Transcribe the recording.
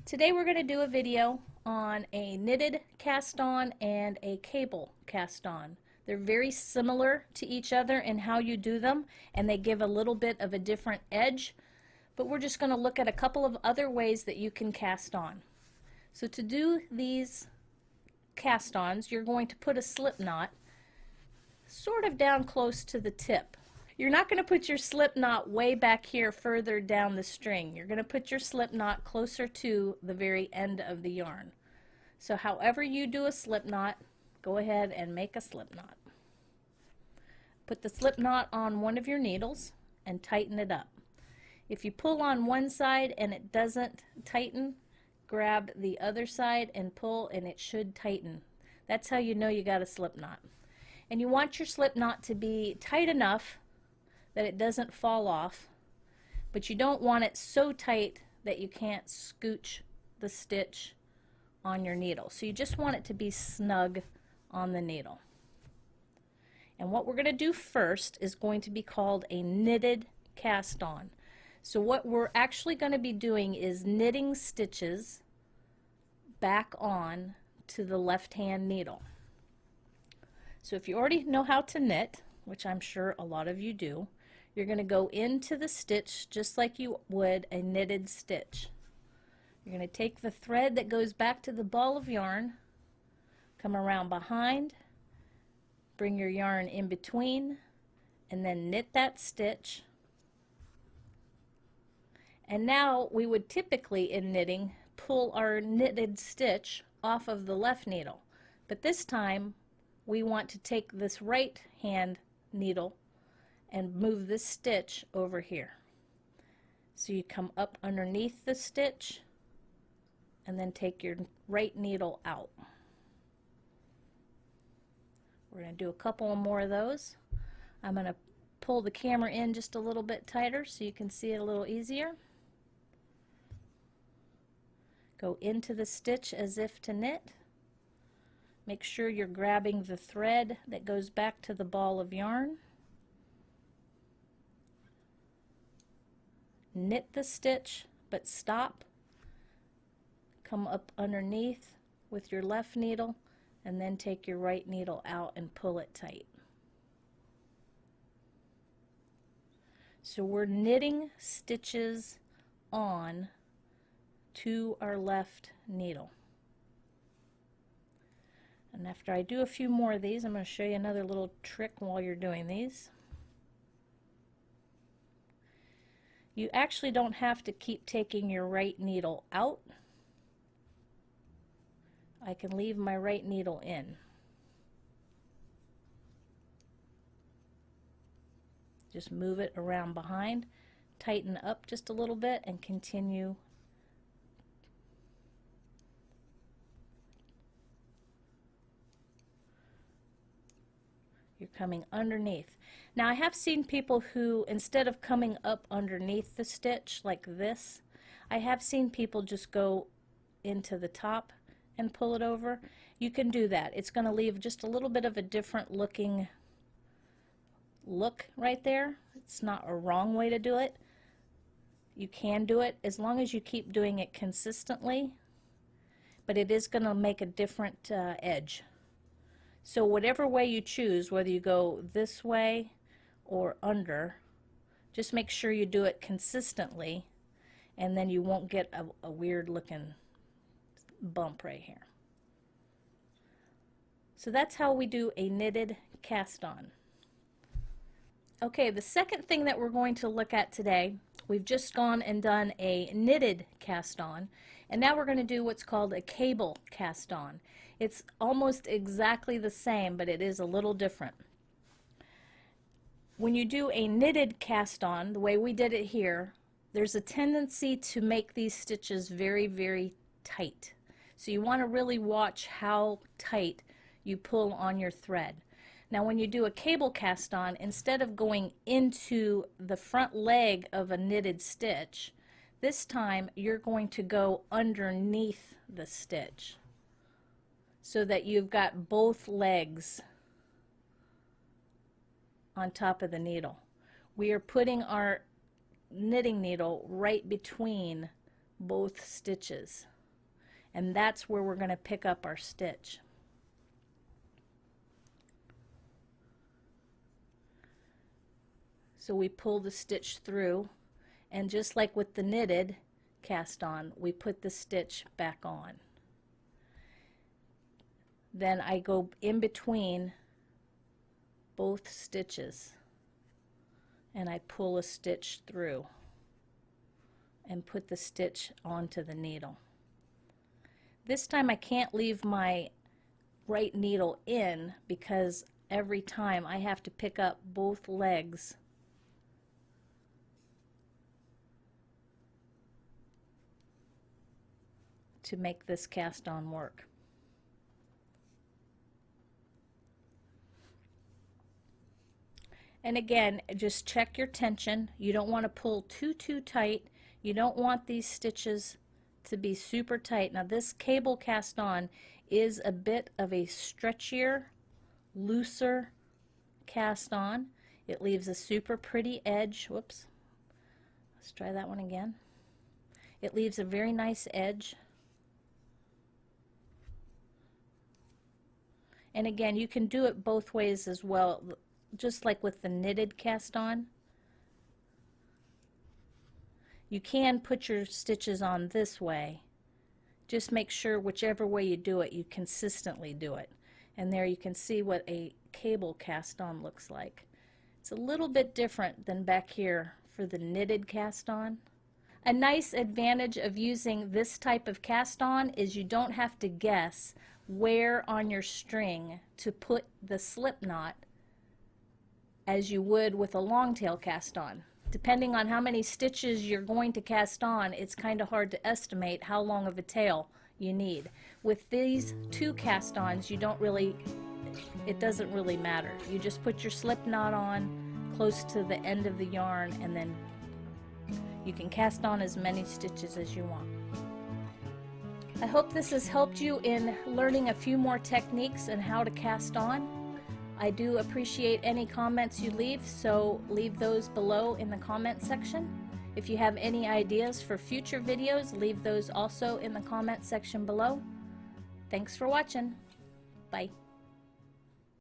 Today we're going to do a video on a knitted cast on and a cable cast on. They're very similar to each other in how you do them, and they give a little bit of a different edge, but we're just going to look at a couple of other ways that you can cast on. So to do these cast ons, you're going to put a slip knot sort of down close to the tip. You're not going to put your slip knot way back here further down the string. You're going to put your slip knot closer to the very end of the yarn. So however you do a slip knot, go ahead and make a slip knot. Put the slip knot on one of your needles and tighten it up. If you pull on one side and it doesn't tighten, grab the other side and pull and it should tighten. That's how you know you got a slip knot. And you want your slip knot to be tight enough that it doesn't fall off, but you don't want it so tight that you can't scooch the stitch on your needle. So you just want it to be snug on the needle. And what we're going to do first is going to be called a knitted cast on. So what we're actually going to be doing is knitting stitches back on to the left hand needle. So if you already know how to knit, which I'm sure a lot of you do, you're going to go into the stitch just like you would a knitted stitch. You're going to take the thread that goes back to the ball of yarn, come around behind, bring your yarn in between, and then knit that stitch. And now we would typically in knitting pull our knitted stitch off of the left needle, but this time we want to take this right hand needle and move this stitch over here. So you come up underneath the stitch and then take your right needle out. We're going to do a couple more of those. I'm going to pull the camera in just a little bit tighter so you can see it a little easier. Go into the stitch as if to knit. Make sure you're grabbing the thread that goes back to the ball of yarn. Knit the stitch, but stop. Come up underneath with your left needle and then take your right needle out and pull it tight. So we're knitting stitches on to our left needle. And after I do a few more of these, I'm going to show you another little trick while you're doing these. You actually don't have to keep taking your right needle out. I can leave my right needle in. Just move it around behind, tighten up just a little bit, and continue. You're coming underneath. Now I have seen people who, instead of coming up underneath the stitch like this, I have seen people just go into the top and pull it over. You can do that. It's going to leave just a little bit of a different looking look right there. It's not a wrong way to do it. You can do it as long as you keep doing it consistently, but it is going to make a different edge. So whatever way you choose, whether you go this way or under, just make sure you do it consistently, and then you won't get a weird looking bump right here. So that's how we do a knitted cast on. Okay, the second thing that we're going to look at today, we've just gone and done a knitted cast on, and now we're going to do what's called a cable cast on. It's almost exactly the same, but it is a little different. When you do a knitted cast on, the way we did it here, there's a tendency to make these stitches very, very tight. So you want to really watch how tight you pull on your thread. Now when you do a cable cast on, instead of going into the front leg of a knitted stitch, this time you're going to go underneath the stitch so that you've got both legs on top of the needle. We are putting our knitting needle right between both stitches. and that's where we're going to pick up our stitch. So we pull the stitch through, and just like with the knitted cast on, we put the stitch back on. Then I go in between both stitches and I pull a stitch through and put the stitch onto the needle. This time I can't leave my right needle in because every time I have to pick up both legs to make this cast on work. And again, just check your tension. You don't want to pull too tight. You don't want these stitches to be super tight. Now this cable cast on is a bit of a stretchier, looser cast on. It leaves a super pretty edge. Whoops. Let's try that one again. It leaves a very nice edge. And again, you can do it both ways as well, just like with the knitted cast on. You can put your stitches on this way. Just make sure whichever way you do it, you consistently do it. And there you can see what a cable cast on looks like. It's a little bit different than back here for the knitted cast on. A nice advantage of using this type of cast on is you don't have to guess where on your string to put the slip knot as you would with a long tail cast on. Depending on how many stitches you're going to cast on, it's kind of hard to estimate how long of a tail you need. With these two cast-ons, it doesn't really matter. You just put your slip knot on close to the end of the yarn, and then you can cast on as many stitches as you want. I hope this has helped you in learning a few more techniques and how to cast on. I do appreciate any comments you leave, so leave those below in the comment section. If you have any ideas for future videos, leave those also in the comment section below. Thanks for watching. Bye.